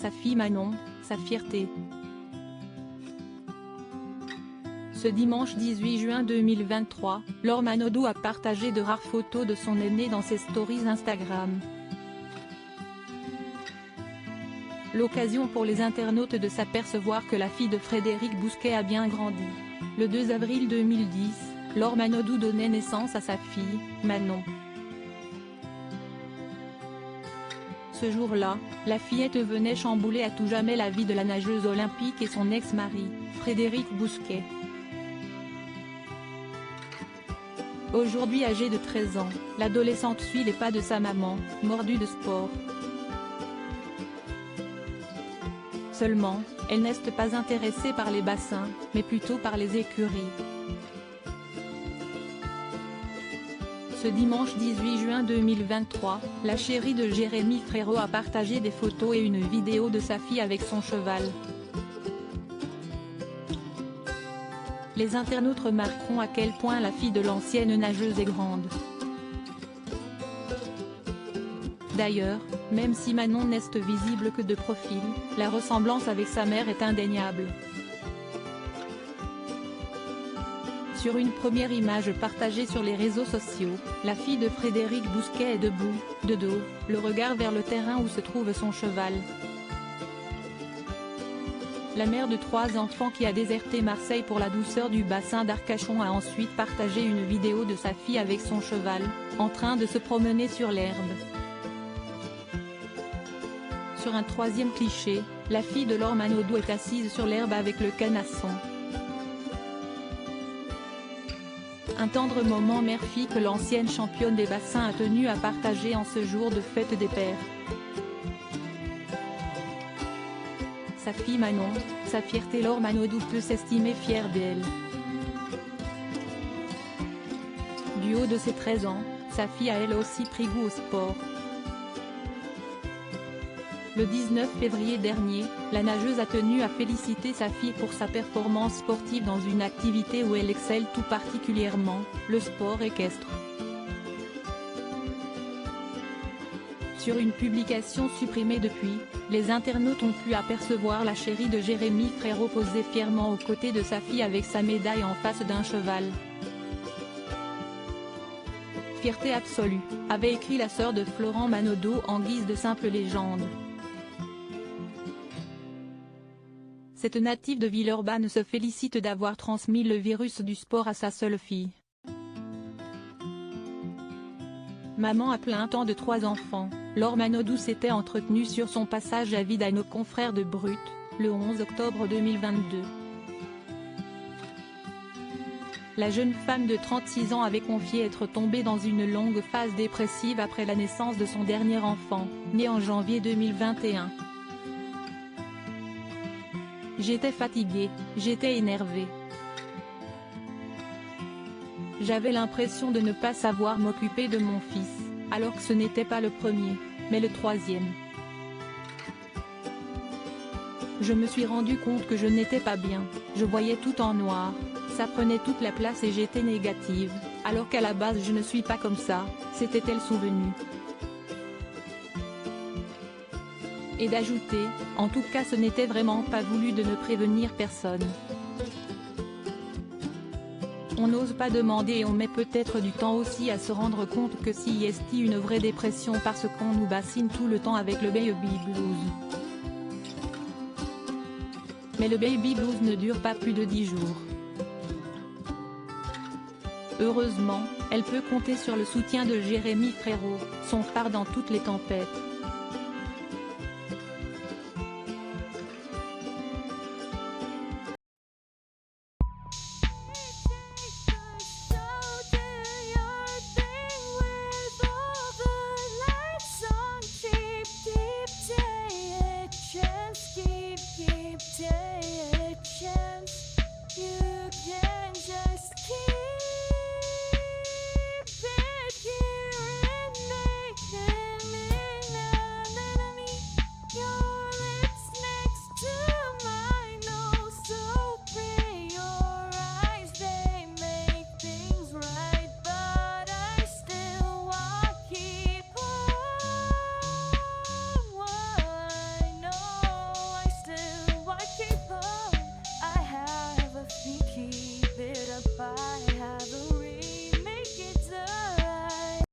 sa fille Manon, sa fierté. Ce dimanche 18 juin 2023, Laure Manodou a partagé de rares photos de son aînée dans ses stories Instagram. L'occasion pour les internautes de s'apercevoir que la fille de Frédéric Bousquet a bien grandi. Le 2 avril 2010, Laure Manodou donnait naissance à sa fille, Manon. Ce jour-là, la fillette venait chambouler à tout jamais la vie de la nageuse olympique et son ex-mari, Frédéric Bousquet. Aujourd'hui âgée de 13 ans, l'adolescente suit les pas de sa maman, mordue de sport. Seulement, elle n'est pas intéressée par les bassins, mais plutôt par les écuries. Ce dimanche 18 juin 2023, la chérie de Jérémy Frérot a partagé des photos et une vidéo de sa fille avec son cheval. Les internautes remarqueront à quel point la fille de l'ancienne nageuse est grande. D'ailleurs, même si Manon n'est visible que de profil, la ressemblance avec sa mère est indéniable. Sur une première image partagée sur les réseaux sociaux, la fille de Frédéric Bousquet est debout, de dos, le regard vers le terrain où se trouve son cheval. La mère de 3 enfants qui a déserté Marseille pour la douceur du bassin d'Arcachon a ensuite partagé une vidéo de sa fille avec son cheval, en train de se promener sur l'herbe. Sur un troisième cliché, la fille de Laure Manodou est assise sur l'herbe avec le canasson. Un tendre moment mère-fille que l'ancienne championne des bassins a tenu à partager en ce jour de fête des pères. Sa fille Manon, sa fierté. Laure Manodou peut s'estimer fière d'elle. Du haut de ses 13 ans, sa fille a elle aussi pris goût au sport. Le 19 février dernier, la nageuse a tenu à féliciter sa fille pour sa performance sportive dans une activité où elle excelle tout particulièrement, le sport équestre. Sur une publication supprimée depuis, les internautes ont pu apercevoir la chérie de Jérémy Frérot poser fièrement aux côtés de sa fille avec sa médaille en face d'un cheval. Fierté absolue, avait écrit la sœur de Florent Manodou en guise de simple légende. Cette native de Villeurbanne se félicite d'avoir transmis le virus du sport à sa seule fille. Maman à plein temps de 3 enfants, Laure Manodou s'était entretenue sur son passage à vide à nos confrères de Brut, le 11 octobre 2022. La jeune femme de 36 ans avait confié être tombée dans une longue phase dépressive après la naissance de son dernier enfant, né en janvier 2021. J'étais fatiguée, j'étais énervée. J'avais l'impression de ne pas savoir m'occuper de mon fils, alors que ce n'était pas le premier, mais le 3e. Je me suis rendu compte que je n'étais pas bien, je voyais tout en noir, ça prenait toute la place et j'étais négative, alors qu'à la base je ne suis pas comme ça, s'était-elle souvenue. Et d'ajouter, en tout cas ce n'était vraiment pas voulu de ne prévenir personne. On n'ose pas demander et on met peut-être du temps aussi à se rendre compte que si y est une vraie dépression parce qu'on nous bassine tout le temps avec le baby blues. Mais le baby blues ne dure pas plus de 10 jours. Heureusement, elle peut compter sur le soutien de Jérémy Frérot, son phare dans toutes les tempêtes.